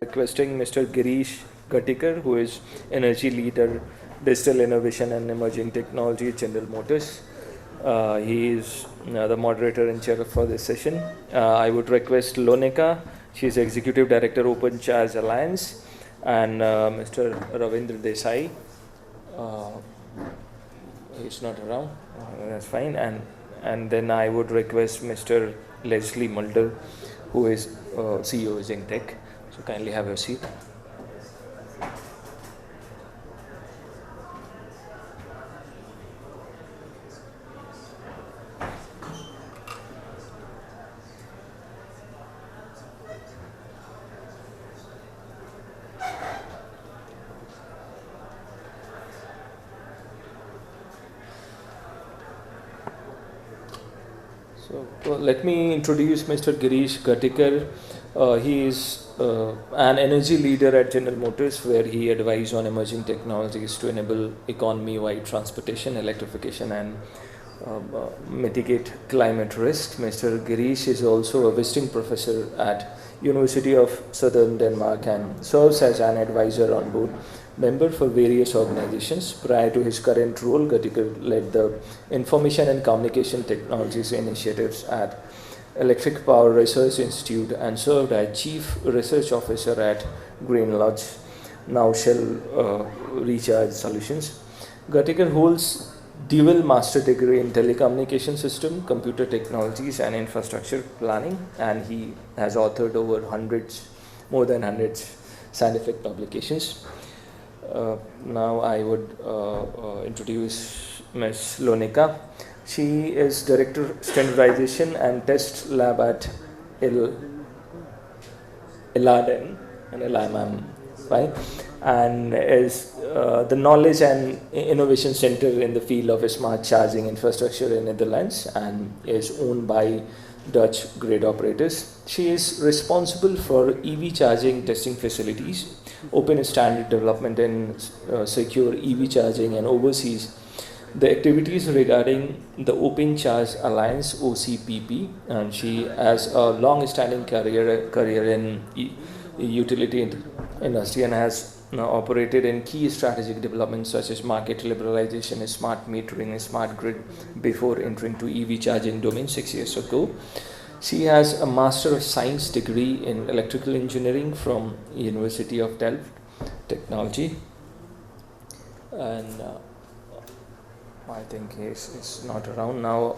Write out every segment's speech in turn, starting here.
requesting Mr. Girish Gatikar, who is Energy Leader, Digital Innovation and Emerging Technology at General Motors. He is the moderator and chair for this session. I would request Lonika, she is Executive Director, Open Charge Alliance, and Mr. Ravindra Desai. He's not around, that's fine. And then I would request Mr. Leslie Mulder, who is CEO of Zingtech. So kindly have a seat. So let me introduce Mr. Girish Gatikar. He is an energy leader at General Motors, where he advises on emerging technologies to enable economy-wide transportation, electrification, and mitigate climate risk. Mr. Girish is also a visiting professor at University of Southern Denmark and serves as an advisor on board member for various organizations. Prior to his current role, Gatikar led the Information and Communication Technologies initiatives at Electric Power Research Institute and served as Chief Research Officer at Green Lodge, now Shell Recharge Solutions. Gatikar holds dual master degree in telecommunication system, computer technologies and infrastructure planning, and he has authored over more than hundreds scientific publications. Now I would introduce Ms. Lonika. She is Director Standardization and Test Lab at Iladen, and Ilaman, right? And is the Knowledge and Innovation Center in the field of smart charging infrastructure in Netherlands, and is owned by Dutch grid operators. She is responsible for EV charging testing facilities, open standard development and secure EV charging, and oversees the activities regarding the Open Charge Alliance (OCPP). And she has a long-standing career in utility industry and has operated in key strategic developments such as market liberalization, smart metering, and smart grid before entering to EV charging domain 6 years ago. She has a Master of Science degree in Electrical Engineering from University of Delft Technology, and I think he's not around now.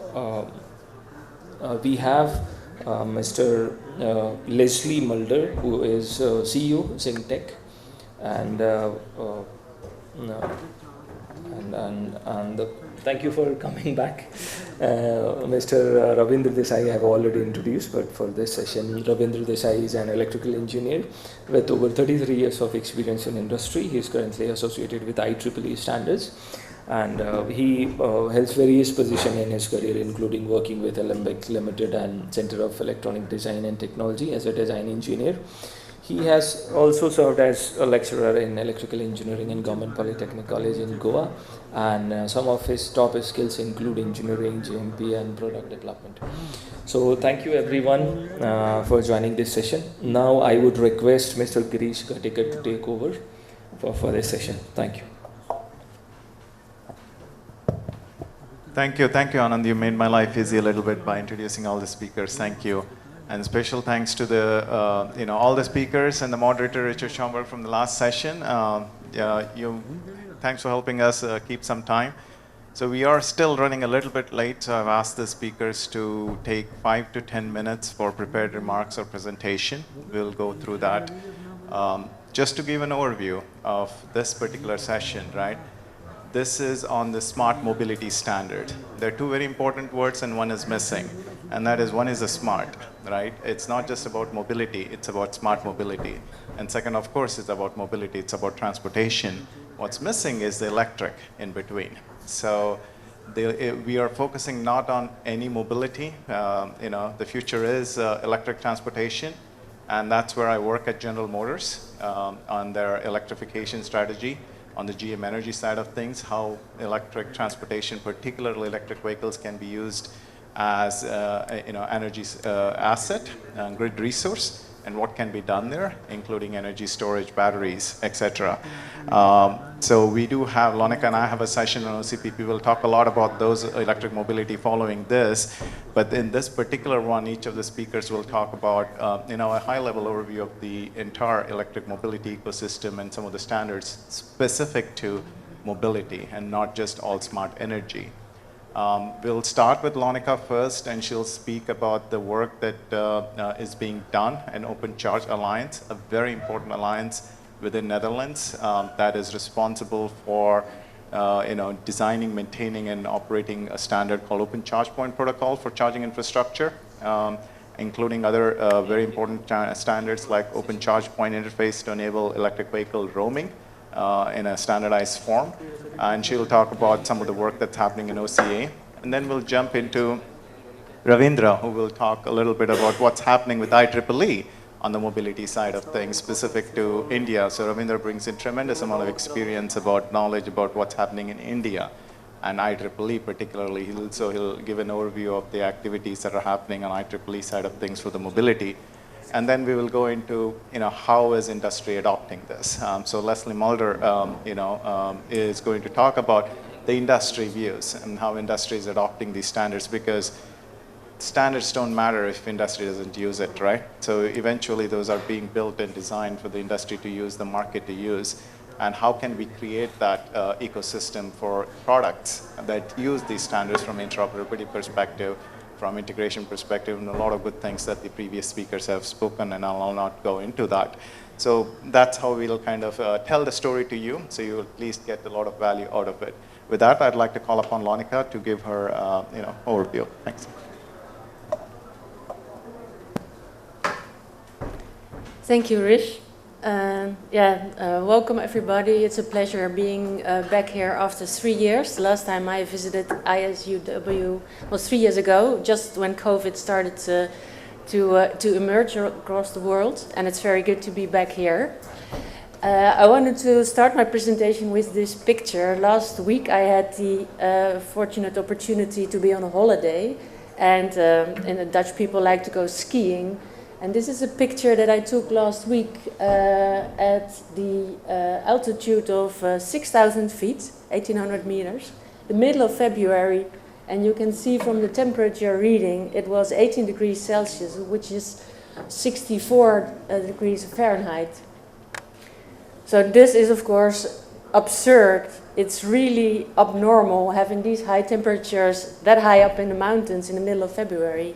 We have Mr. Leslie Mulder, who is CEO Zingtech, and thank you for coming back. Mr. Ravindra Desai I have already introduced, but for this session, Ravindra Desai is an electrical engineer with over 33 years of experience in industry. He is currently associated with IEEE standards, and he holds various positions in his career, including working with Alembic Limited and Center of Electronic Design and Technology as a design engineer. He has also served as a lecturer in electrical engineering in Government Polytechnic College in Goa, and some of his top skills include engineering, GMP, and product development. So thank you everyone for joining this session. Now I would request Mr. Girish Gatikar to take over for this session. Thank you. Thank you, Anand. You made my life easy a little bit by introducing all the speakers. Thank you. And special thanks to the, all the speakers and the moderator, Richard Schomburg, from the last session. Thanks for helping us keep some time. So we are still running a little bit late, so I've asked the speakers to take 5 to 10 minutes for prepared remarks or presentation. We'll go through that. Just to give an overview of this particular session, right? This is on the smart mobility standard. There are two very important words and one is missing. And that is, one is a smart, right? It's not just about mobility, it's about smart mobility. And second, of course, it's about mobility, it's about transportation. What's missing is the electric in between. So we are focusing not on any mobility. The future is electric transportation. And that's where I work at General Motors on their electrification strategy. On the GM energy side of things, how electric transportation, particularly electric vehicles, can be used as energy asset, grid resource, and what can be done there, including energy storage, batteries, etc. So we do have, Lonika and I have a session on OCPP. We'll talk a lot about those electric mobility following this. But in this particular one, each of the speakers will talk about a high-level overview of the entire electric mobility ecosystem and some of the standards specific to mobility and not just all smart energy. We'll start with Lonika first, and she'll speak about the work that is being done in Open Charge Alliance, a very important alliance within Netherlands that is responsible for designing, maintaining, and operating a standard called Open Charge Point Protocol for charging infrastructure, including other very important standards like Open Charge Point Interface to enable electric vehicle roaming in a standardized form. And she'll talk about some of the work that's happening in OCA. And then we'll jump into Ravindra, who will talk a little bit about what's happening with IEEE on the mobility side of things specific to India. So Ravindra brings in tremendous amount of experience about knowledge about what's happening in India and IEEE particularly. He'll give an overview of the activities that are happening on IEEE side of things for the mobility. And then we will go into, how is industry adopting this? So Leslie Mulder, is going to talk about the industry views and how industry is adopting these standards, because standards don't matter if industry doesn't use it, right? So eventually those are being built and designed for the industry to use, the market to use. And how can we create that ecosystem for products that use these standards from interoperability perspective, from integration perspective, and a lot of good things that the previous speakers have spoken, and I'll not go into that. So that's how we'll kind of tell the story to you, so you'll at least get a lot of value out of it. With that, I'd like to call upon Lonika to give her overview. Thanks. Thank you, Rish. Welcome everybody. It's a pleasure being back here after 3 years. The last time I visited ISUW was 3 years ago, just when COVID started to emerge across the world, and it's very good to be back here. I wanted to start my presentation with this picture. Last week I had the fortunate opportunity to be on a holiday, and the Dutch people like to go skiing. And this is a picture that I took last week at the altitude of 6,000 feet, 1,800 meters, the middle of February. And you can see from the temperature reading, it was 18 degrees Celsius, which is 64 degrees Fahrenheit. So this is, of course, absurd. It's really abnormal having these high temperatures that high up in the mountains in the middle of February.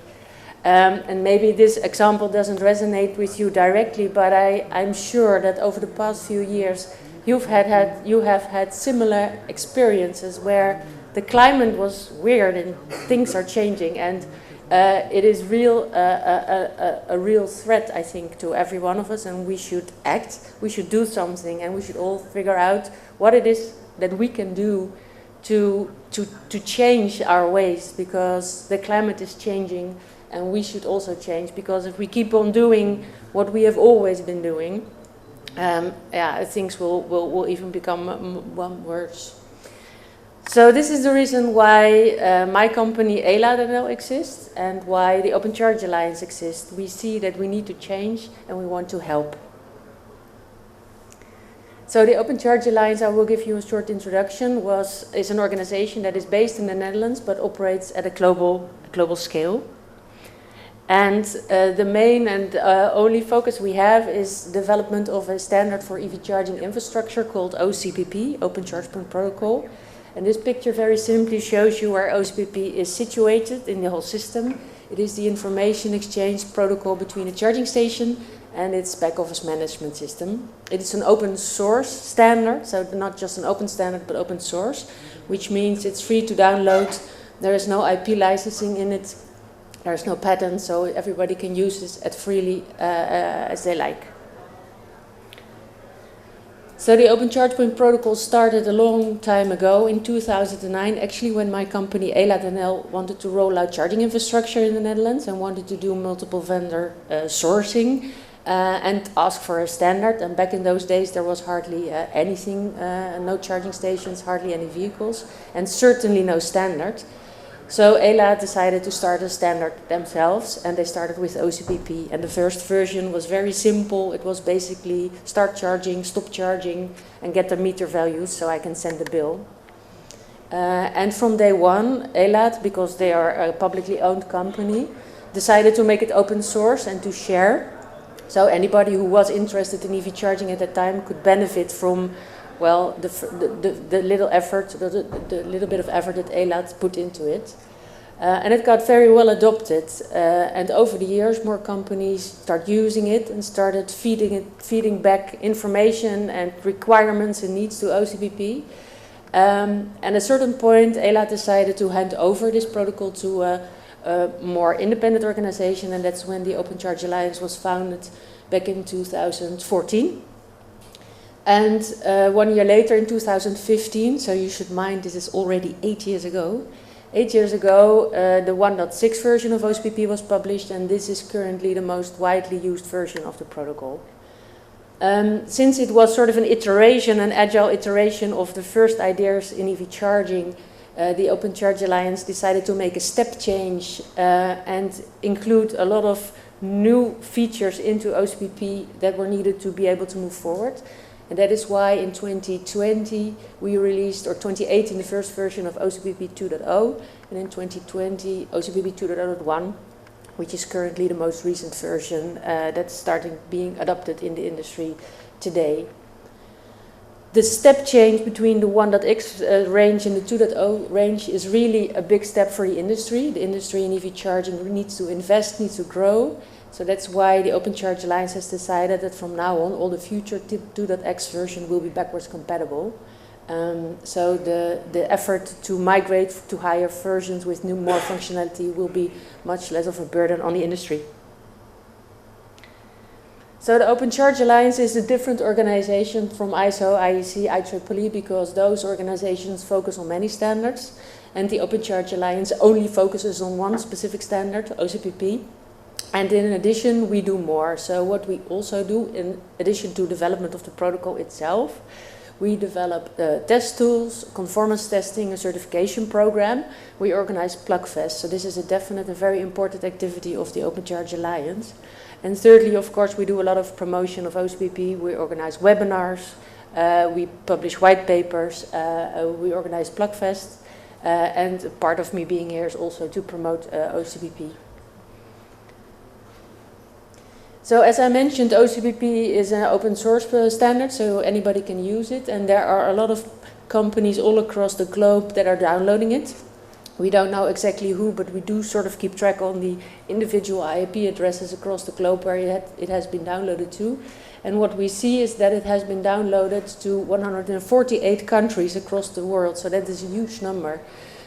And maybe this example doesn't resonate with you directly, but I'm sure that over the past few years you have had similar experiences where the climate was weird and things are changing, and it is a real threat, I think, to every one of us, and we should act, we should do something, and we should all figure out what it is that we can do to change our ways, because the climate is changing. And we should also change, because if we keep on doing what we have always been doing, things will even become worse. So this is the reason why my company ISUW exists and why the Open Charge Alliance exists. We see that we need to change and we want to help. So the Open Charge Alliance, I will give you a short introduction, is an organization that is based in the Netherlands but operates at a global scale. And the main and only focus we have is development of a standard for EV charging infrastructure called OCPP, Open Charge Point Protocol. And this picture very simply shows you where OCPP is situated in the whole system. It is the information exchange protocol between a charging station and its back office management system. It is an open source standard, so not just an open standard but open source, which means it's free to download. There is no IP licensing in it. There's no patent, so everybody can use this as freely as they like. So the Open Charge Point Protocol started a long time ago, in 2009, actually when my company ISUW wanted to roll out charging infrastructure in the Netherlands and wanted to do multiple vendor sourcing and ask for a standard. And back in those days there was hardly anything, no charging stations, hardly any vehicles, and certainly no standard. So ELA decided to start a standard themselves, and they started with OCPP. And the first version was very simple. It was basically start charging, stop charging, and get the meter values so I can send the bill. And from day one, ELA, because they are a publicly owned company, decided to make it open source and to share. So anybody who was interested in EV charging at that time could benefit from, well, the little effort, the little bit of effort that ELA put into it. And it got very well adopted. And over the years, more companies start using it and started feeding back information and requirements and needs to OCPP. And at a certain point, ELA decided to hand over this protocol to a more independent organization, and that's when the Open Charge Alliance was founded back in 2014. And 1 year later, in 2015, so you should mind this is already 8 years ago. 8 years ago, the 1.6 version of OCPP was published, and this is currently the most widely used version of the protocol. Since it was sort of an iteration, an agile iteration of the first ideas in EV charging, the Open Charge Alliance decided to make a step change and include a lot of new features into OCPP that were needed to be able to move forward. And that is why in 2020 we released, or 2018, the first version of OCPP 2.0, and in 2020 OCPP 2.0.1, which is currently the most recent version that's starting being adopted in the industry today. The step change between the 1.x range and the 2.0 range is really a big step for the industry. The industry in EV charging needs to invest, needs to grow. So that's why the Open Charge Alliance has decided that from now on, all the future 2.x version will be backwards compatible. So the effort to migrate to higher versions with more functionality will be much less of a burden on the industry. So the Open Charge Alliance is a different organization from ISO, IEC, IEEE, because those organizations focus on many standards, and the Open Charge Alliance only focuses on one specific standard, OCPP. And in addition, we do more. So what we also do, in addition to development of the protocol itself, we develop test tools, conformance testing, a certification program. We organize Plugfest. So this is a definite and very important activity of the Open Charge Alliance. And thirdly, of course, we do a lot of promotion of OCPP. We organize webinars, we publish white papers, we organize Plugfest. And part of me being here is also to promote OCPP. So as I mentioned, OCPP is an open source standard, so anybody can use it. And there are a lot of companies all across the globe that are downloading it. We don't know exactly who, but we do sort of keep track on the individual IP addresses across the globe where it has been downloaded to. And what we see is that it has been downloaded to 148 countries across the world, so that is a huge number.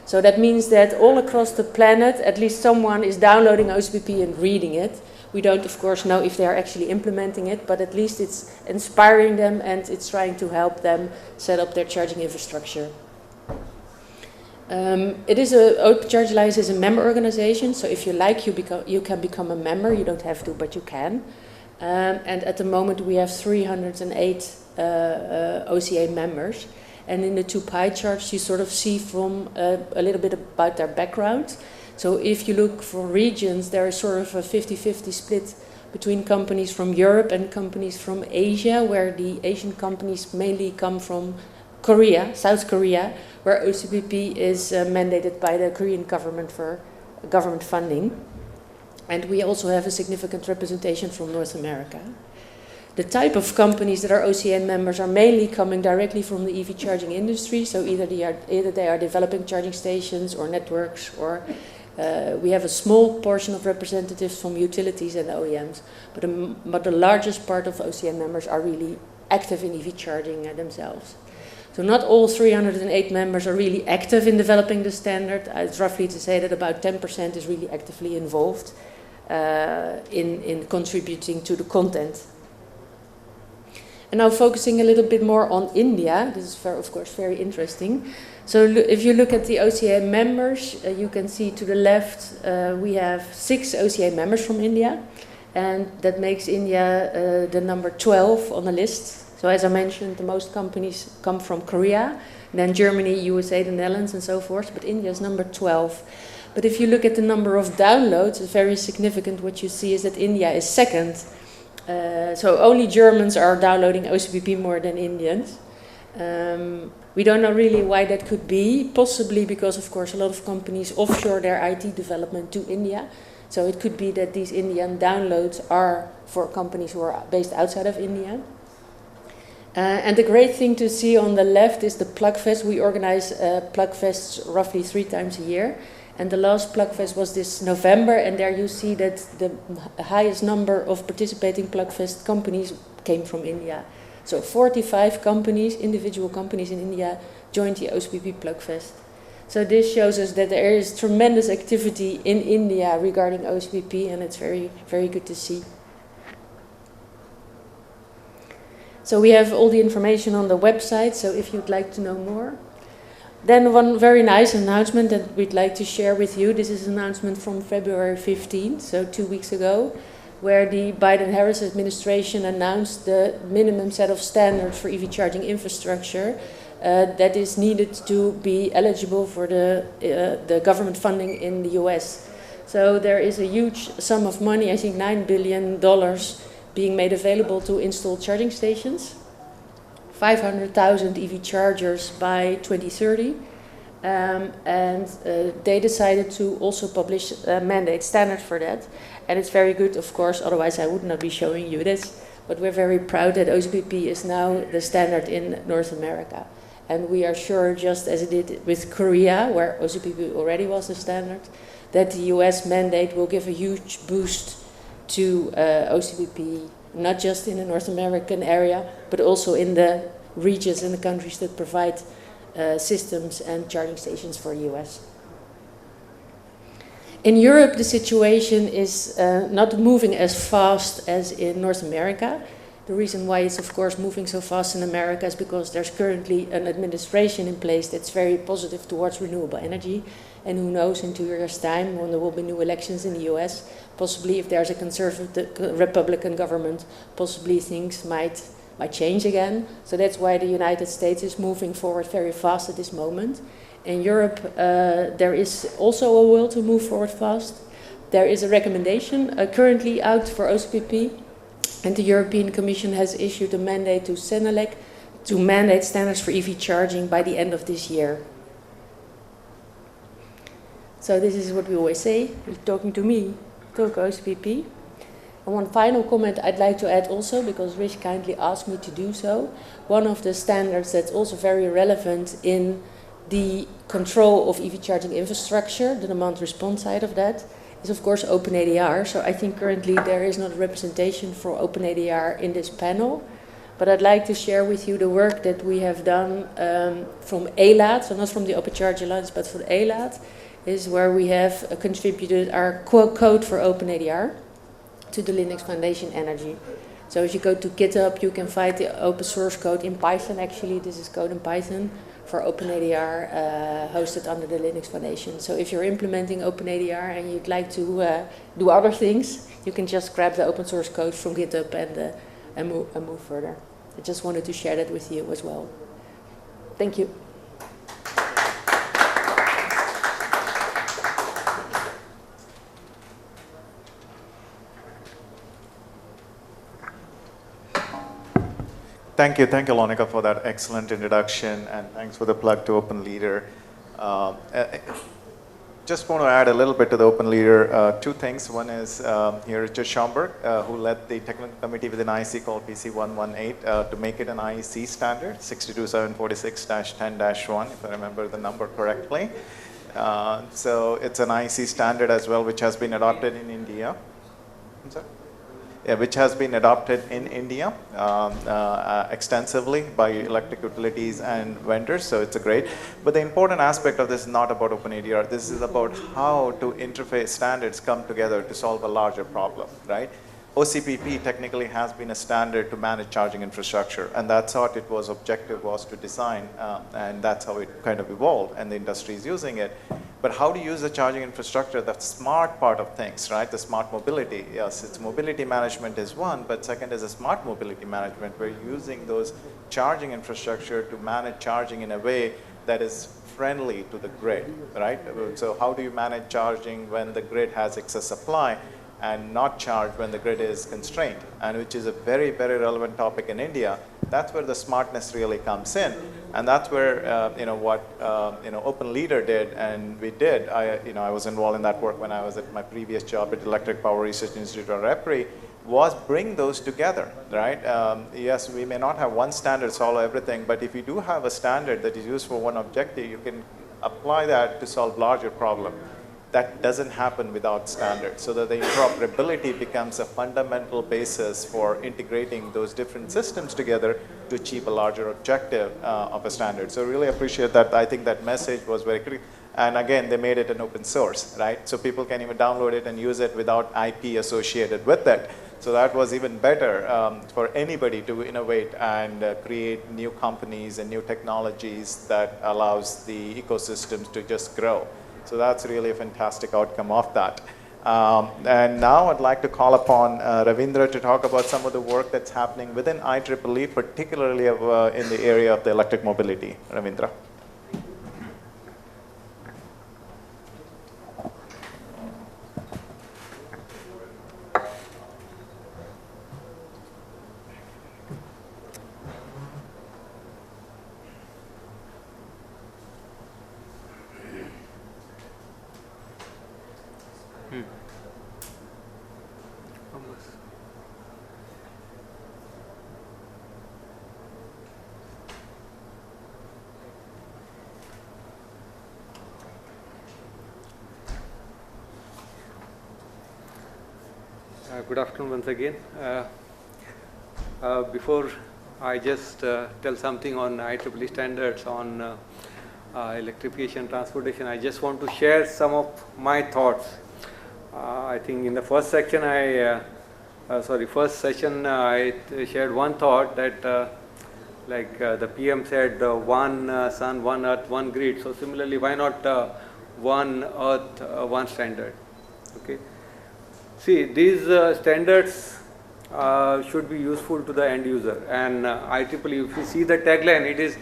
So that means that all across the planet, at least someone is downloading OCPP and reading it. We don't, of course, know if they are actually implementing it, but at least it's inspiring them and it's trying to help them set up their charging infrastructure. Open Charge Alliance is a member organization, so if you like, you can become a member. You don't have to, but you can. And at the moment, we have 308 OCA members. And in the two pie charts, you sort of see from a little bit about their background. So if you look for regions, there is sort of a 50-50 split between companies from Europe and companies from Asia, where the Asian companies mainly come from Korea, South Korea, where OCPP is mandated by the Korean government for government funding. And we also have a significant representation from North America. The type of companies that are OCN members are mainly coming directly from the EV charging industry, so either they are developing charging stations or networks, or we have a small portion of representatives from utilities and OEMs, but the largest part of OCN members are really active in EV charging themselves. So not all 308 members are really active in developing the standard. It's roughly to say that about 10% is really actively involved in contributing to the content. And now focusing a little bit more on India, this is of course very interesting. So if you look at the OCA members, you can see to the left we have 6 OCA members from India, and that makes India the number 12 on the list. So as I mentioned, the most companies come from Korea, then Germany, USA, the Netherlands, and so forth, but India is number 12. But if you look at the number of downloads, it's very significant. What you see is that India is second. So only Germans are downloading OCPP more than Indians. We don't know really why that could be, possibly because, of course, a lot of companies offshore their IT development to India. So it could be that these Indian downloads are for companies who are based outside of India. And the great thing to see on the left is the Plugfest. We organize Plugfests roughly 3 times a year. And the last Plugfest was this November, and there you see that the highest number of participating Plugfest companies came from India. So 45 companies, individual companies in India, joined the OCPP Plugfest. So this shows us that there is tremendous activity in India regarding OCPP, and it's very, very good to see. So we have all the information on the website, so if you'd like to know more. Then one very nice announcement that we'd like to share with you. This is an announcement from February 15th, so 2 weeks ago, where the Biden-Harris administration announced the minimum set of standards for EV charging infrastructure that is needed to be eligible for the government funding in the US. So there is a huge sum of money, I think $9 billion, being made available to install charging stations. 500,000 EV chargers by 2030, and they decided to also publish a mandate standard for that. And it's very good, of course, otherwise I would not be showing you this, but we're very proud that OCPP is now the standard in North America. And we are sure, just as it did with Korea, where OCPP already was the standard, that the US mandate will give a huge boost to OCPP, not just in the North American area, but also in the regions and the countries that provide systems and charging stations for US. In Europe, the situation is not moving as fast as in North America. The reason why it's, of course, moving so fast in America is because there's currently an administration in place that's very positive towards renewable energy. And who knows, in 2 years' time, when there will be new elections in the US, possibly if there's a conservative Republican government, possibly things might change again. So that's why the United States is moving forward very fast at this moment. In Europe, there is also a will to move forward fast. There is a recommendation currently out for OCPP, and the European Commission has issued a mandate to Senelec to mandate standards for EV charging by the end of this year. So this is what we always say, you're talking to me, talk OCPP. And one final comment I'd like to add also, because Rich kindly asked me to do so. One of the standards that's also very relevant in the control of EV charging infrastructure, the demand response side of that, is of course OpenADR. So I think currently there is not a representation for OpenADR in this panel. But I'd like to share with you the work that we have done from ALAT, so not from the Open Charge Alliance, but from ALAT, is where we have contributed our code for OpenADR to the Linux Foundation Energy. So if you go to GitHub, you can find the open source code in Python. Actually, this is code in Python for OpenADR hosted under the Linux Foundation. So if you're implementing OpenADR and you'd like to do other things, you can just grab the open source code from GitHub and move further. I just wanted to share that with you as well. Thank you. Thank you, Lonika, for that excellent introduction, and thanks for the plug to Open Leader. Just want to add a little bit to the Open Leader. 2 things. One is here Richard Schomburg, who led the technical committee within IEC called PC118 to make it an IEC standard, 62746-10-1, if I remember the number correctly. So it's an IEC standard as well, which has been adopted in India. I'm sorry? Which has been adopted in India extensively by electric utilities and vendors, so it's a great. But the important aspect of this is not about OpenADR. This is about how to interface standards come together to solve a larger problem, right? OCPP technically has been a standard to manage charging infrastructure, and that's what it was objective was to design, and that's how it kind of evolved, and the industry is using it. But how to use the charging infrastructure, the smart part of things, right? The smart mobility. Yes, it's mobility management is one, but second is a smart mobility management. We're using those charging infrastructure to manage charging in a way that is friendly to the grid, right? So how do you manage charging when the grid has excess supply and not charge when the grid is constrained, and which is a very, very relevant topic in India. That's where the smartness really comes in, and that's where what Open Leader did, and we did. I was involved in that work when I was at my previous job at Electric Power Research Institute or EPRI, was bring those together, right? Yes, we may not have one standard solve everything, but if you do have a standard that is used for one objective, you can apply that to solve larger problem. That doesn't happen without standards, so that the interoperability becomes a fundamental basis for integrating those different systems together to achieve a larger objective of a standard. So really appreciate that. I think that message was very critical. And again, they made it an open source, right? So people can even download it and use it without IP associated with it. So that was even better for anybody to innovate and create new companies and new technologies that allows the ecosystems to just grow. So that's really a fantastic outcome of that. And now I'd like to call upon Ravindra to talk about some of the work that's happening within IEEE, particularly in the area of the electric mobility. Ravindra. Good afternoon once again. Before I just tell something on IEEE standards on electrification transportation, I just want to share some of my thoughts. I think in the first section I shared one thought that the PM said one sun, one earth, one grid. So similarly, why not one earth, one standard? Okay. See, these standards should be useful to the end user, and IEEE, if you see the tagline, it is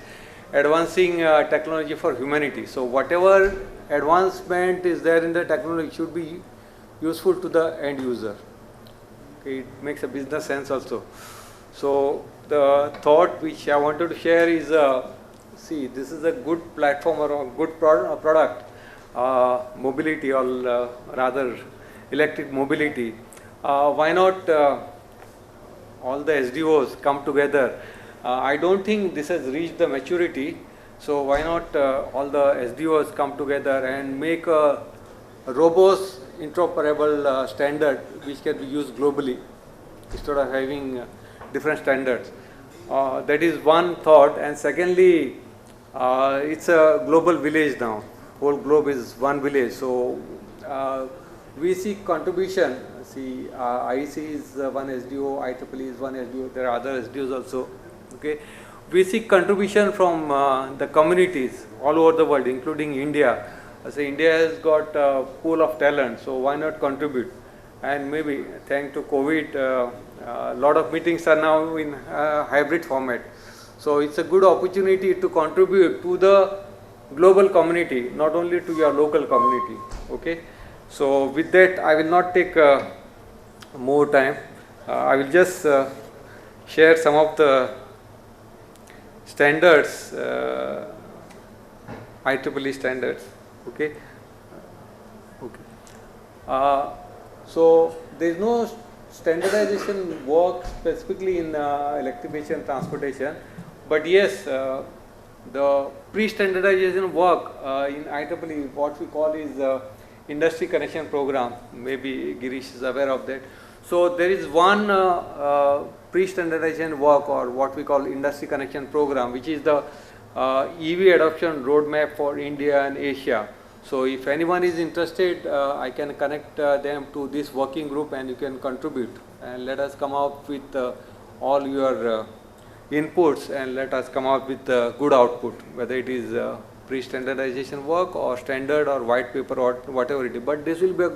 advancing technology for humanity. So whatever advancement is there in the technology should be useful to the end user. Okay, it makes a business sense also. So the thought which I wanted to share is, see, this is a good platform or a good product, mobility, or rather electric mobility. Why not all the SDOs come together? I don't think this has reached the maturity, so why not all the SDOs come together and make a robust interoperable standard which can be used globally instead of having different standards. That is one thought. And secondly, it's a global village now. Whole globe is one village. So we seek contribution. See, IEC is one SDO, IEEE is one SDO. There are other SDOs also. Okay, we seek contribution from the communities all over the world, including India. So India has got a pool of talent, so why not contribute? And maybe thanks to COVID, a lot of meetings are now in hybrid format. So it's a good opportunity to contribute to the global community, not only to your local community. Okay. So with that, I will not take more time. I will just share some of the standards, IEEE standards. Okay. So there is no standardization work specifically in electrification transportation, but yes, the pre-standardization work in IEEE, what we call is industry connection program. Maybe Girish is aware of that. So there is one pre-standardization work, or what we call industry connection program, which is the EV adoption roadmap for India and Asia. So if anyone is interested, I can connect them to this working group and you can contribute, and let us come up with all your inputs, and let us come up with good output, whether it is pre-standardization work or standard or white paper or whatever it is. But this will be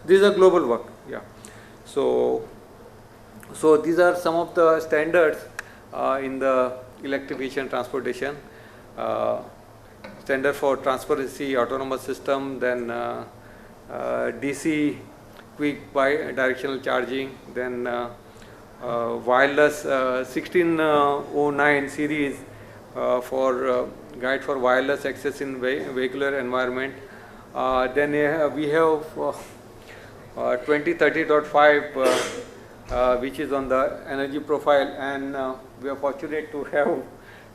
this is a global work. Yeah. So these are some of the standards in the electrification transportation. Standard for transparency, autonomous system, then DC quick bi-directional charging, then wireless 1609 series for guide for wireless access in vehicular environment. Then we have 2030.5 which is on the energy profile, and we are fortunate to have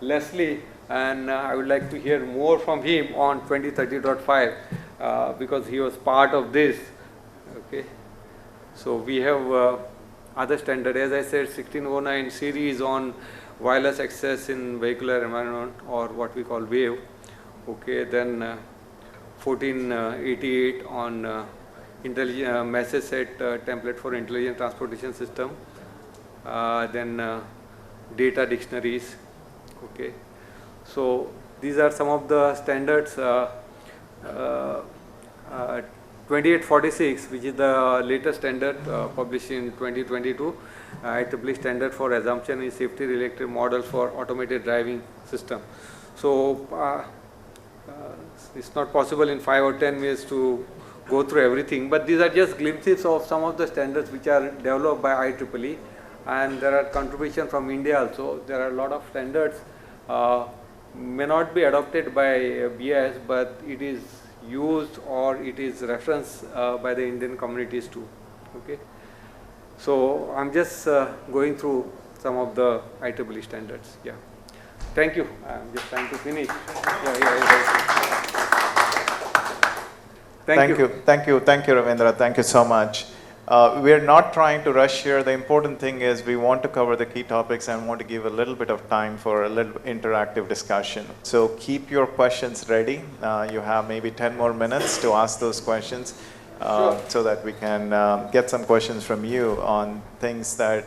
Leslie, and I would like to hear more from him on 2030.5 because he was part of this. Okay, so we have other standard, as I said, 1609 series on wireless access in vehicular environment, or what we call WAVE. Okay, then 1488 on message set template for intelligent transportation system. Then data dictionaries. Okay, so these are some of the standards. 2846, which is the latest standard published in 2022, IEEE standard for assumption in safety related models for automated driving system. So it's not possible in 5 or 10 minutes to go through everything, but these are just glimpses of some of the standards which are developed by IEEE, and there are contributions from India also. There are a lot of standards may not be adopted by BIS, but it is used or it is referenced by the Indian communities too. Okay, so I'm just going through some of the IEEE standards. Yeah, thank you. I'm just trying to finish. Thank you, Ravindra. Thank you so much. We are not trying to rush here. The important thing is we want to cover the key topics and want to give a little bit of time for a little interactive discussion. So keep your questions ready. You have maybe 10 more minutes to ask those questions so that we can get some questions from you on things that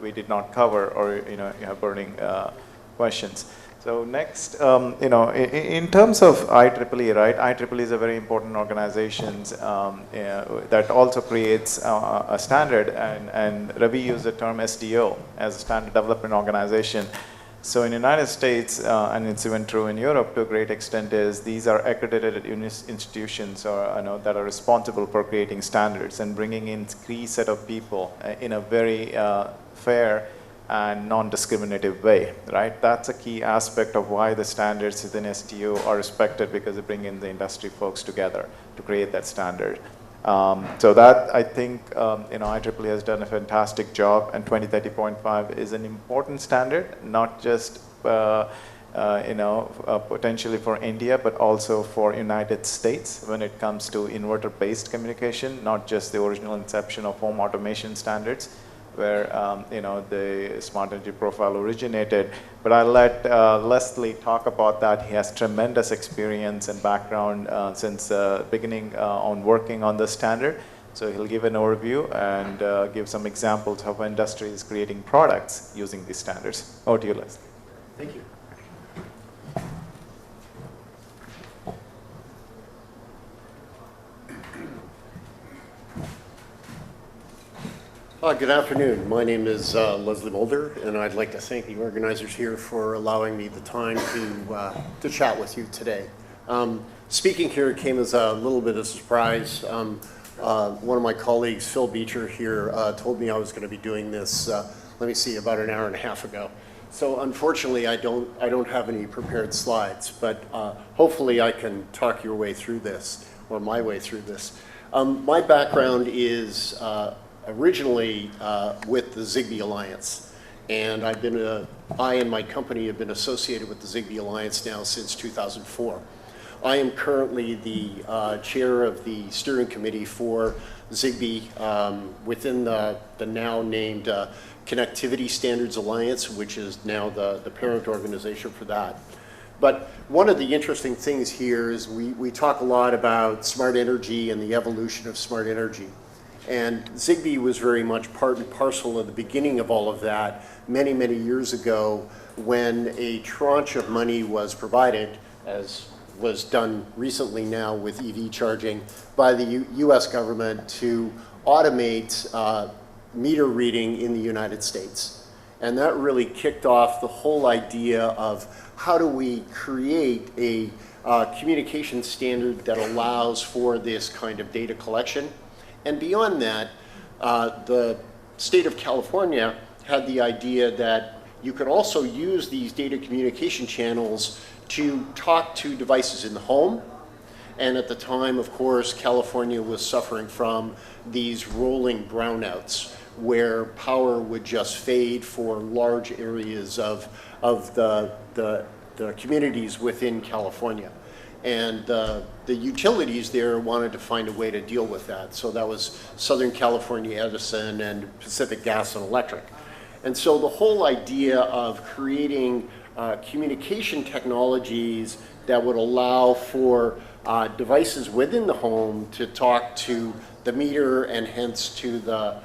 we did not cover, or you have burning questions. So next, in terms of IEEE, right? IEEE is a very important organization that also creates a standard, and Ravi used the term SDO as a standard development organization. So in the United States, and it's even true in Europe to a great extent, is these are accredited institutions that are responsible for creating standards and bringing in key set of people in a very fair and non-discriminative way, right? That's a key aspect of why the standards within STO are respected, because they bring in the industry folks together to create that standard. So that, I think, IEEE has done a fantastic job, and 2030.5 is an important standard, not just potentially for India, but also for United States when it comes to inverter-based communication, not just the original inception of home automation standards, where the smart energy profile originated. But I'll let Leslie talk about that. He has tremendous experience and background since beginning on working on the standard. So he'll give an overview and give some examples of how industry is creating products using these standards. Over to you, Leslie. Thank you. Good afternoon. My name is Leslie Mulder, and I'd like to thank the organizers here for allowing me the time to chat with you today. Speaking here came as a little bit of a surprise. One of my colleagues, Phil Beecher here, told me I was going to be doing this, about an hour and a half ago. So unfortunately, I don't have any prepared slides, but hopefully I can talk your way through this, or my way through this. My background is originally with the Zigbee Alliance, and I and my company have been associated with the Zigbee Alliance now since 2004. I am currently the chair of the steering committee for Zigbee within the now named Connectivity Standards Alliance, which is now the parent organization for that. But one of the interesting things here is we talk a lot about smart energy and the evolution of smart energy. And Zigbee was very much part and parcel of the beginning of all of that many, many years ago, when a tranche of money was provided as was done recently now with EV charging by the US government to automate meter reading in the United States. And that really kicked off the whole idea of how do we create a communication standard that allows for this kind of data collection. And beyond that, the state of California had the idea that you could also use these data communication channels to talk to devices in the home. And at the time, of course, California was suffering from these rolling brownouts where power would just fade for large areas of the communities within California. And the utilities there wanted to find a way to deal with that. So that was Southern California Edison and Pacific Gas and Electric. And so the whole idea of creating communication technologies that would allow for devices within the home to talk to the meter and hence to the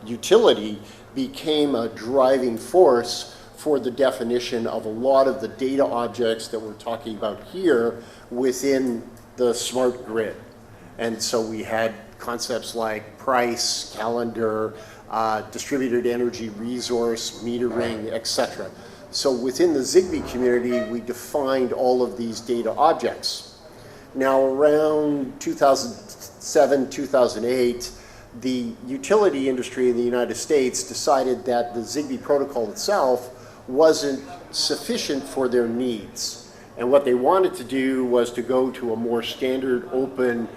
utility became a driving force for the definition of a lot of the data objects that we're talking about here within the smart grid. And so we had concepts like price, calendar, distributed energy resource, metering, etc. So within the Zigbee community, we defined all of these data objects. Now around 2007, 2008, the utility industry in the United States decided that the Zigbee protocol itself wasn't sufficient for their needs. And what they wanted to do was to go to a more standard open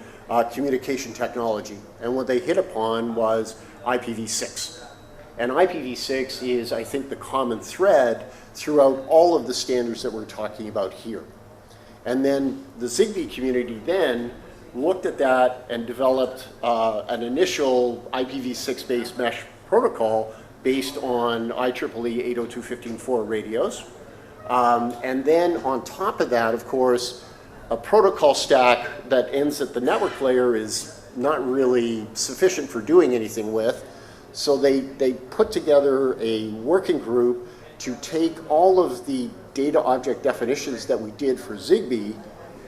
communication technology. And what they hit upon was IPv6. And IPv6 is, I think, the common thread throughout all of the standards that we're talking about here. And then the Zigbee community then looked at that and developed an initial IPv6 based mesh protocol based on IEEE 802.15.4 radios. And then on top of that, of course, a protocol stack that ends at the network layer is not really sufficient for doing anything with. So they put together a working group to take all of the data object definitions that we did for Zigbee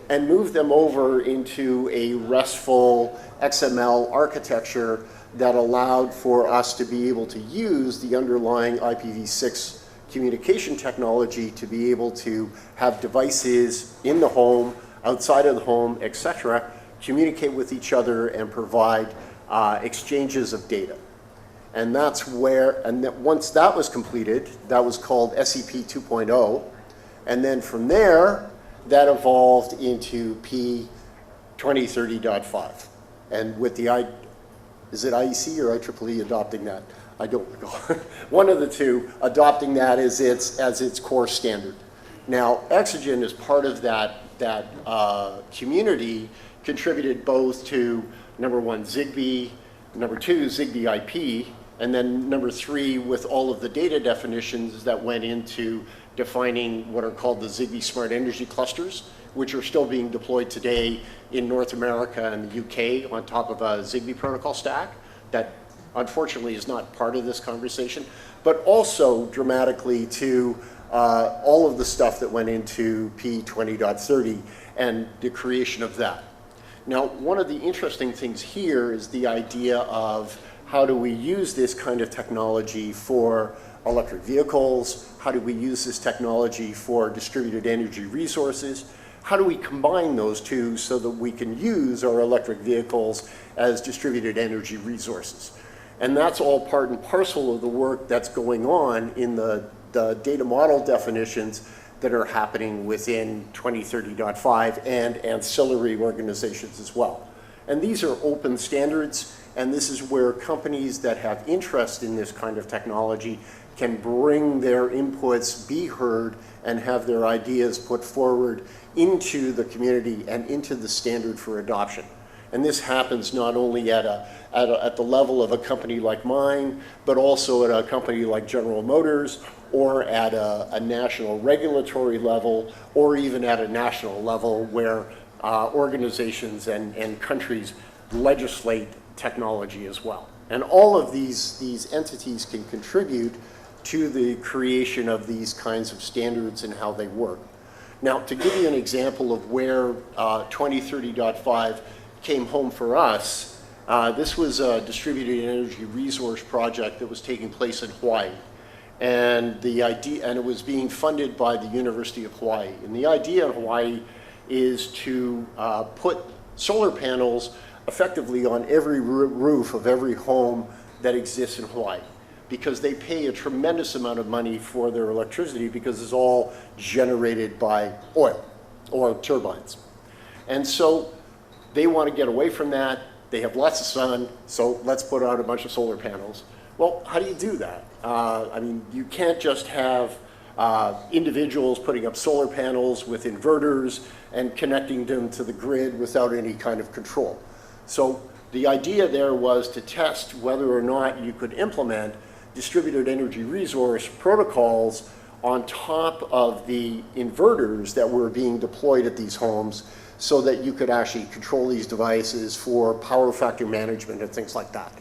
and move them over into a RESTful XML architecture that allowed for us to be able to use the underlying IPv6 communication technology to be able to have devices in the home, outside of the home, etc., communicate with each other and provide exchanges of data. And that's where, and that once that was completed, that was called SEP 2.0. And then from there, that evolved into P 2030.5. And with the, is it IEC or IEEE adopting that? I don't recall. One of the two adopting that as its core standard. Now, Exogen as part of that community contributed both to, number one, Zigbee, number two, Zigbee IP, and then number three, with all of the data definitions that went into defining what are called the Zigbee Smart Energy Clusters, which are still being deployed today in North America and the UK on top of a Zigbee protocol stack that unfortunately is not part of this conversation, but also dramatically to all of the stuff that went into P 20.30 and the creation of that. Now, one of the interesting things here is the idea of how do we use this kind of technology for electric vehicles? How do we use this technology for distributed energy resources? How do we combine those two so that we can use our electric vehicles as distributed energy resources? And that's all part and parcel of the work that's going on in the data model definitions that are happening within 2030.5 and ancillary organizations as well. And these are open standards, and this is where companies that have interest in this kind of technology can bring their inputs, be heard, and have their ideas put forward into the community and into the standard for adoption. And this happens not only at the level of a company like mine, but also at a company like General Motors, or at a national regulatory level, or even at a national level where organizations and countries legislate technology as well. And all of these entities can contribute to the creation of these kinds of standards and how they work. Now, to give you an example of where 2030.5 came home for us, this was a distributed energy resource project that was taking place in Hawaii. And it was being funded by the University of Hawaii. And the idea in Hawaii is to put solar panels effectively on every roof of every home that exists in Hawaii, because they pay a tremendous amount of money for their electricity because it's all generated by oil turbines. And so they want to get away from that. They have lots of sun, so let's put out a bunch of solar panels. Well, how do you do that? I mean, you can't just have individuals putting up solar panels with inverters and connecting them to the grid without any kind of control. So the idea there was to test whether or not you could implement distributed energy resource protocols on top of the inverters that were being deployed at these homes, so that you could actually control these devices for power factor management and things like that.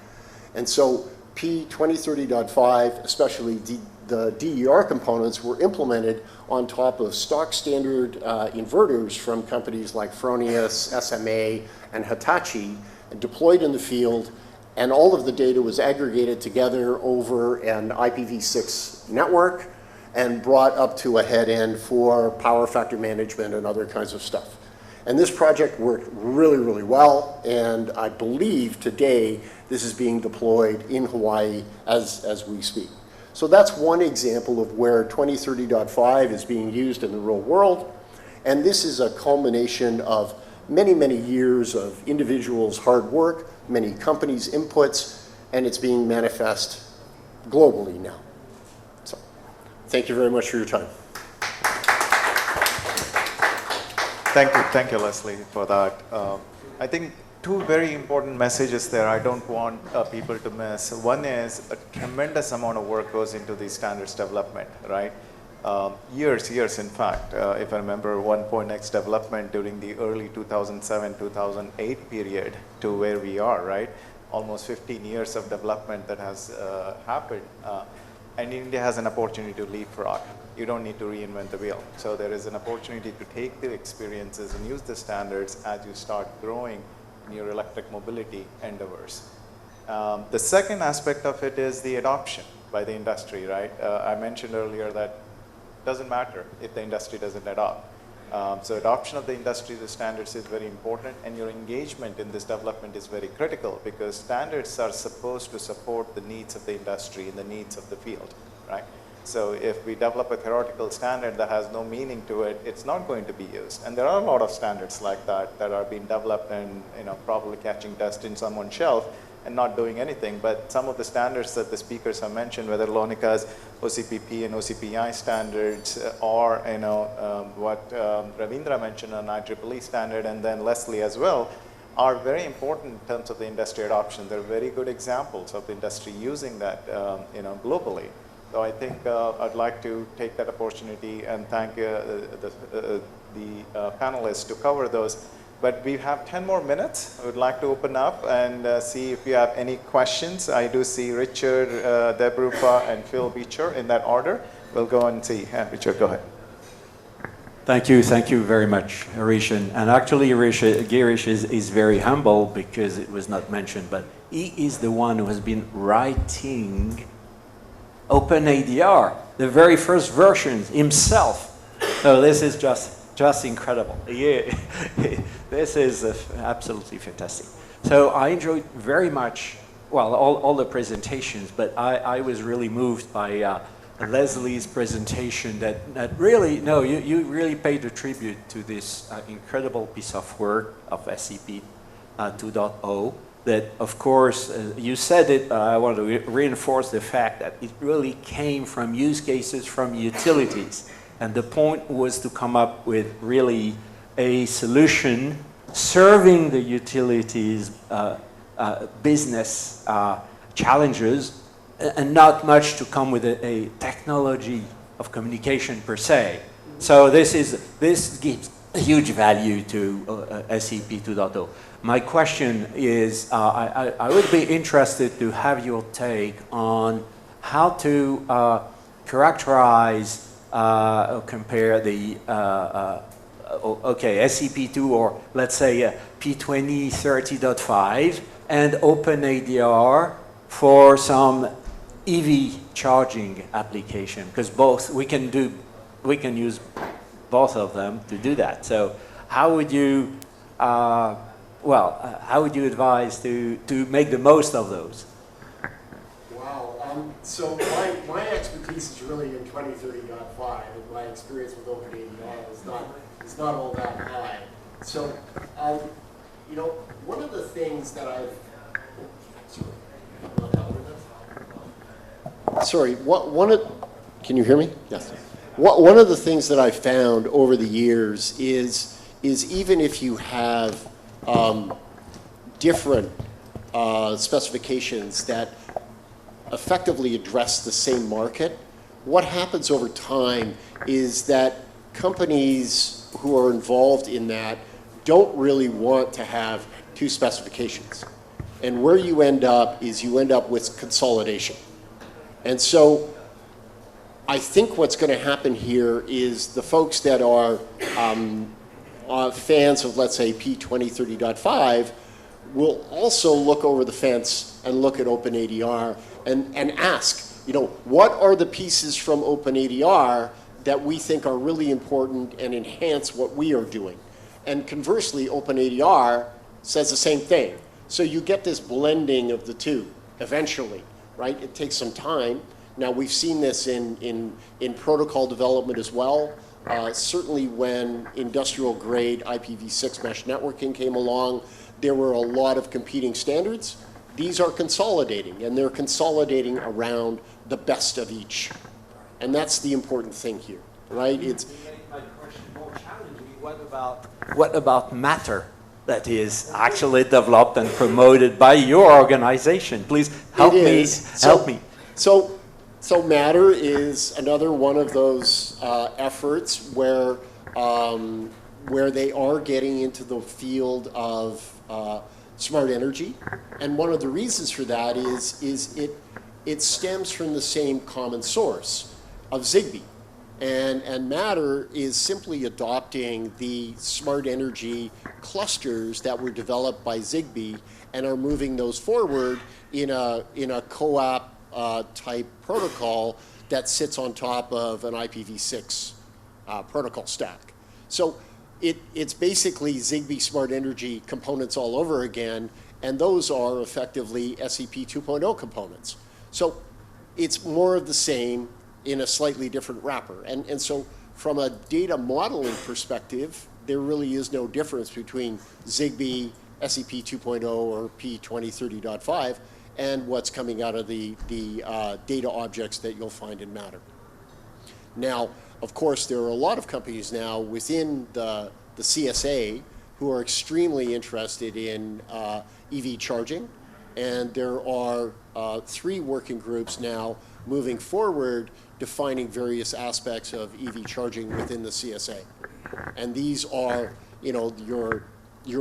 And so P2030.5, especially the DER components, were implemented on top of stock standard inverters from companies like Fronius, SMA, and Hitachi, and deployed in the field. And all of the data was aggregated together over an IPv6 network and brought up to a head end for power factor management and other kinds of stuff. And this project worked really, really well, and I believe today this is being deployed in Hawaii as we speak. So that's one example of where 2030.5 is being used in the real world, and this is a culmination of many, many years of individuals' hard work, many companies' inputs, and it's being manifest globally now. So, thank you very much for your time. Thank you, Leslie, for that. I think two very important messages there I don't want people to miss. One is a tremendous amount of work goes into the standards development, right? Years, in fact. If I remember 1.x development during the early 2007-2008 period to where we are, right? Almost 15 years of development that has happened. And India has an opportunity to leapfrog. You don't need to reinvent the wheel. So there is an opportunity to take the experiences and use the standards as you start growing in your electric mobility endeavors. The second aspect of it is the adoption by the industry, right? I mentioned earlier that it doesn't matter if the industry doesn't adopt. So adoption of the industry to standards is very important, and your engagement in this development is very critical, because standards are supposed to support the needs of the industry and the needs of the field, right? So if we develop a theoretical standard that has no meaning to it, it's not going to be used. And there are a lot of standards like that that are being developed and probably catching dust in someone's shelf and not doing anything. But some of the standards that the speakers have mentioned, whether Lonika's OCPP and OCPI standards, or what Ravindra mentioned on IEEE standard, and then Leslie as well, are very important in terms of the industry adoption. They're very good examples of the industry using that globally. So I think I'd like to take that opportunity and thank the panelists to cover those. But we have 10 more minutes. I would like to open up and see if you have any questions. I do see Richard, Debrupa, and Phil Beecher in that order. We'll go and see. Richard, go ahead. Thank you very much, Harish. And actually, Girish is very humble because it was not mentioned, but he is the one who has been writing OpenADR, the very first versions himself. So this is just incredible. Yeah. This is absolutely fantastic. So I enjoyed very much, well, all the presentations, but I was really moved by Leslie's presentation that really, no, you really paid a tribute to this incredible piece of work of SCP 2.0. That, of course, you said it, I want to reinforce the fact that it really came from use cases from utilities. And the point was to come up with really a solution serving the utilities business challenges, and not much to come with a technology of communication per se. So this gives a huge value to SCP 2.0. My question is, I would be interested to have your take on how to characterize compare the SCP2 or let's say P2030.5 and OpenADR for some EV charging application, because both we can use both of them to do that. So how would you how would you advise to make the most of those? Wow. So my expertise is really in 2030.5, and my experience with OpenADR is not all that high. So, you know, one of the things that can you hear me? Yes. One of the things that I've found over the years is even if you have different specifications that effectively address the same market, what happens over time is that companies who are involved in that don't really want to have two specifications. And where you end up is you end up with consolidation. And so I think what's going to happen here is the folks that are fans of, let's say, P2030.5 will also look over the fence and look at OpenADR and ask, you know, what are the pieces from OpenADR that we think are really important and enhance what we are doing? And conversely, OpenADR says the same thing. So you get this blending of the two eventually, right? It takes some time. Now, we've seen this in protocol development as well. Certainly when industrial grade IPv6 mesh networking came along, there were a lot of competing standards. These are consolidating, and they're consolidating around the best of each. And that's the important thing here, right? It's my question more challenging. What about Matter that is actually developed and promoted by your organization? Please help me. So Matter is another one of those efforts where they are getting into the field of smart energy, and one of the reasons for that is it stems from the same common source of Zigbee, and Matter is simply adopting the smart energy clusters that were developed by Zigbee and are moving those forward in a co-op type protocol that sits on top of an IPv6 protocol stack. So it's basically Zigbee Smart Energy components all over again, and those are effectively SCP 2.0 components. So it's more of the same in a slightly different wrapper. And so from a data modeling perspective, there really is no difference between Zigbee, SCP 2.0, or P2030.5, and what's coming out of the data objects that you'll find in Matter. Now, of course, there are a lot of companies now within the CSA who are extremely interested in EV charging, and there are 3 working groups now moving forward defining various aspects of EV charging within the CSA. And these are, you know, your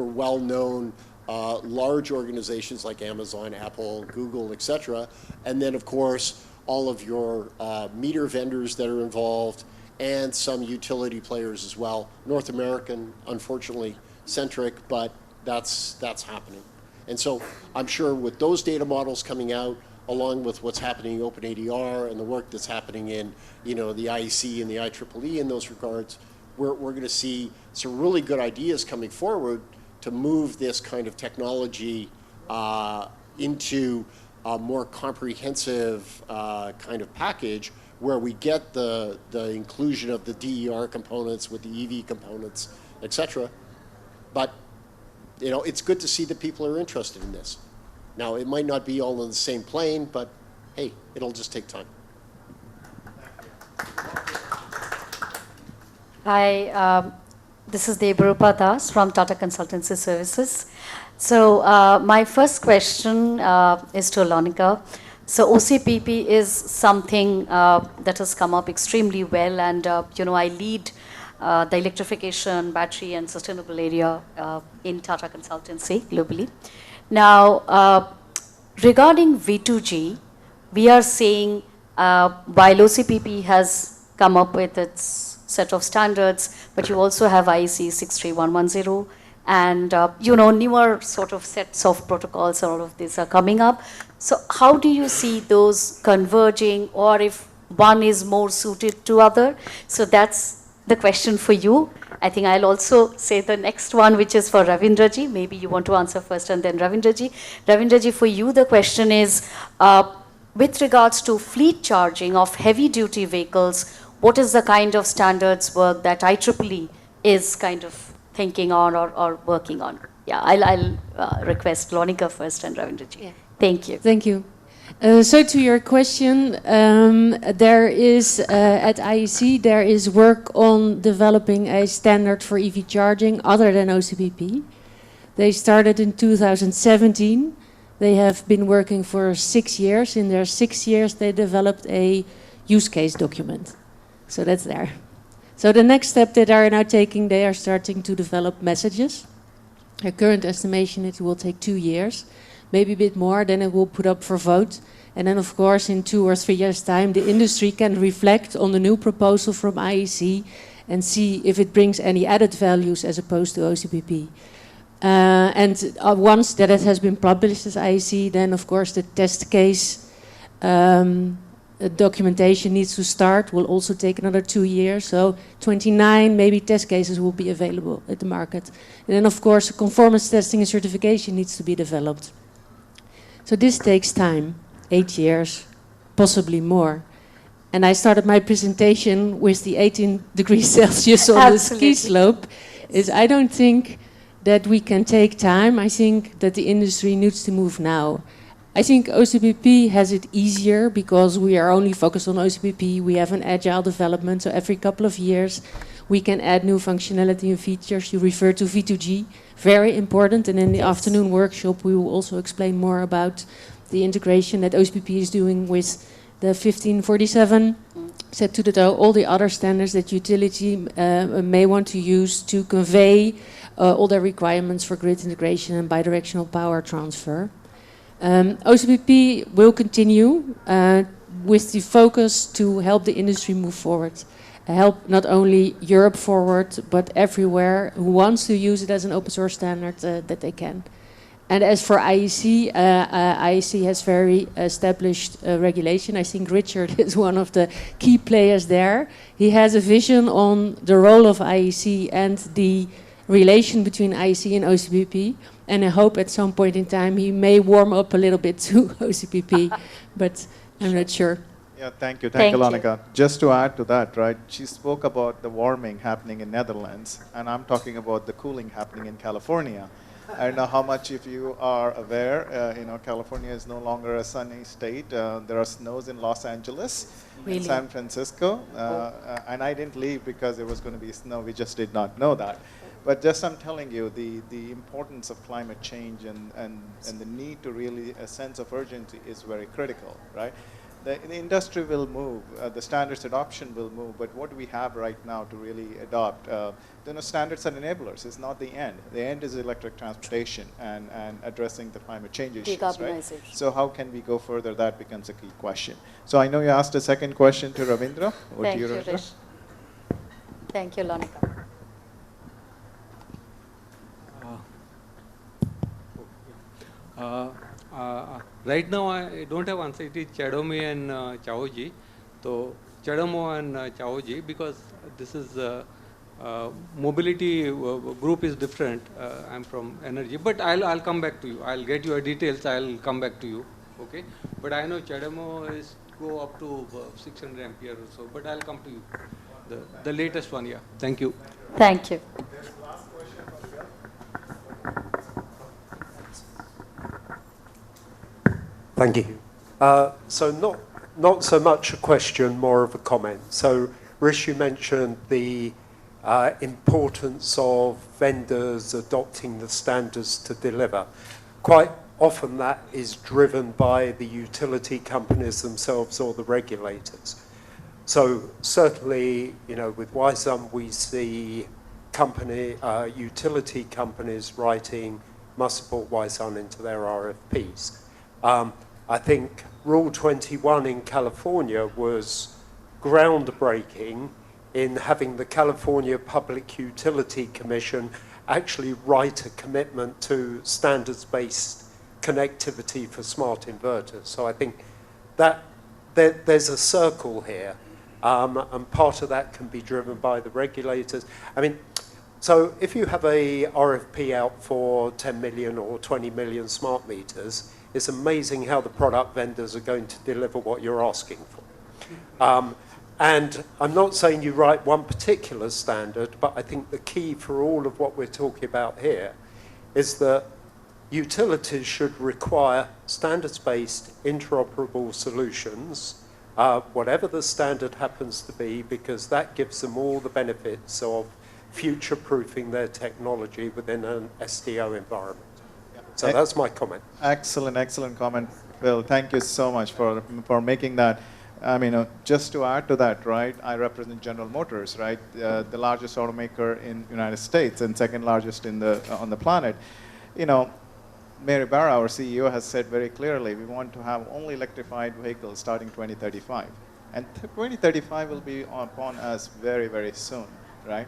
well-known large organizations like Amazon, Apple, Google, etc. And then, of course, all of your meter vendors that are involved, and some utility players as well. North American, unfortunately, centric, but that's happening. And so I'm sure with those data models coming out, along with what's happening in OpenADR and the work that's happening in, you know, the IEC and the IEEE in those regards, we're going to see some really good ideas coming forward to move this kind of technology into a more comprehensive kind of package where we get the inclusion of the DER components with the EV components, etc. But, you know, it's good to see that people are interested in this. Now, it might not be all on the same plane, but hey, it'll just take time. Hi, this is Debarupa Das from Tata Consultancy Services. So my first question is to Alonika. So OCPP is something that has come up extremely well, and you know, I lead the electrification, battery, and sustainable area in Tata Consultancy globally. Now, regarding V2G, we are saying while OCPP has come up with its set of standards, but you also have IEC 63110, and newer sort of sets of protocols, all of these are coming up. So how do you see those converging, or if one is more suited to other? So that's the question for you. I think I'll also say the next one, which is for Ravindraji. Maybe you want to answer first and then Ravindraji. Ravindraji, for you, the question is, with regards to fleet charging of heavy-duty vehicles, what is the kind of standards work that IEEE is kind of thinking on or working on? Yeah, I'll request Lonika first and Ravindraji. Yeah. Thank you. Thank you. So to your question, there is, at IEC, there is work on developing a standard for EV charging other than OCPP. They started in 2017. They have been working for 6 years. In their 6 years, they developed a use case document. So that's there. So the next step that they are now taking, they are starting to develop messages. Their current estimation, it will take 2 years. Maybe a bit more, then it will put up for vote. And then, of course, in 2 or 3 years' time, the industry can reflect on the new proposal from IEC and see if it brings any added values as opposed to OCPP. And once that it has been published as IEC, then, of course, the test case documentation needs to start, will also take another 2 years. So 29, maybe test cases will be available at the market. And then, of course, conformance testing and certification needs to be developed. So this takes time, 8 years, possibly more. And I started my presentation with the 18 degrees Celsius on the ski slope. Is I don't think that we can take time. I think that the industry needs to move now. I think OCPP has it easier because we are only focused on OCPP. We have an agile development, so every couple of years we can add new functionality and features. You refer to V2G, very important. And in the afternoon workshop, we will also explain more about the integration that OCPP is doing with the 1547, set to the all the other standards that utility may want to use to convey all their requirements for grid integration and bidirectional power transfer. OCPP will continue with the focus to help the industry move forward. Help not only Europe forward, but everywhere who wants to use it as an open source standard that they can. And as for IEC, IEC has very established regulation. I think Richard is one of the key players there. He has a vision on the role of IEC and the relation between IEC and OCPP. And I hope at some point in time he may warm up a little bit to OCPP, but I'm not sure. Yeah, thank you, Lonika. Just to add to that, right, she spoke about the warming happening in Netherlands, and I'm talking about the cooling happening in California. I don't know how much, if you are aware, California is no longer a sunny state. There are snows in Los Angeles, in San Francisco, and I didn't leave because there was going to be snow. We just did not know that. But just I'm telling you, the importance of climate change and the need to really, a sense of urgency is very critical, right? The industry will move, the standards adoption will move, but what do we have right now to really adopt? Standards are enablers, it's not the end. The end is electric transportation and addressing the climate change issues, right? So how can we go further? That becomes a key question. So I know you asked a second question to Ravindra. Thank you, Rish. Thank you, Lonika. Right now, I don't have answer. It is Chadomi and Chaoji. So Chadomo and Chaoji, because this is mobility group is different. I'm from energy, but I'll come back to you. I'll get your details. I'll come back to you. Okay. But I know Chadomo is go up to 600 ampere or so. But I'll come to you. The latest one, yeah. Thank you. Thank you. Thank you. So not so much a question, more of a comment. So Rish, you mentioned the importance of vendors adopting the standards to deliver. Quite often that is driven by the utility companies themselves or the regulators. So certainly, with WISUM we see utility companies writing must support WISUM into their RFPs. I think Rule 21 in California was groundbreaking in having the California Public Utility Commission actually write a commitment to standards-based connectivity for smart inverters. So I think that there's a circle here, and part of that can be driven by the regulators. I mean, so if you have a RFP out for 10 million or 20 million smart meters, it's amazing how the product vendors are going to deliver what you're asking for. And I'm not saying you write one particular standard, but I think the key for all of what we're talking about here is that utilities should require standards-based interoperable solutions, whatever the standard happens to be, because that gives them all the benefits of future-proofing their technology within an SDO environment. So that's my comment. Excellent, excellent comment, Phil. Thank you so much for making that. I mean, just to add to that, right, I represent General Motors, right, the largest automaker in the United States and second largest on the planet. You know, Mary Barra, our CEO, has said very clearly, we want to have only electrified vehicles starting 2035. And 2035 will be upon us very, very soon, right?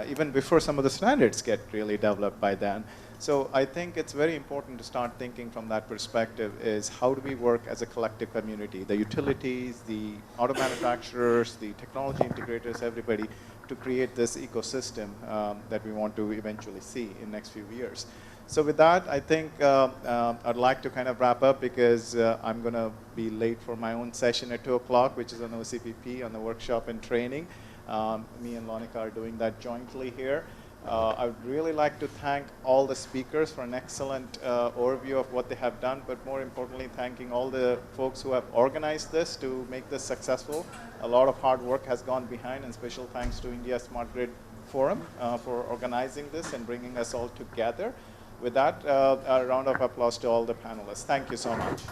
Even before some of the standards get really developed by then. So I think it's very important to start thinking from that perspective is how do we work as a collective community, the utilities, the auto manufacturers, the technology integrators, everybody, to create this ecosystem that we want to eventually see in the next few years. So with that, I think I'd like to kind of wrap up because I'm going to be late for my own session at 2 o'clock, which is on OCPP, on the workshop and training. Me and Lonika are doing that jointly here. I would really like to thank all the speakers for an excellent overview of what they have done, but more importantly, thanking all the folks who have organized this to make this successful. A lot of hard work has gone behind, and special thanks to India Smart Grid Forum for organizing this and bringing us all together. With that, a round of applause to all the panelists. Thank you so much.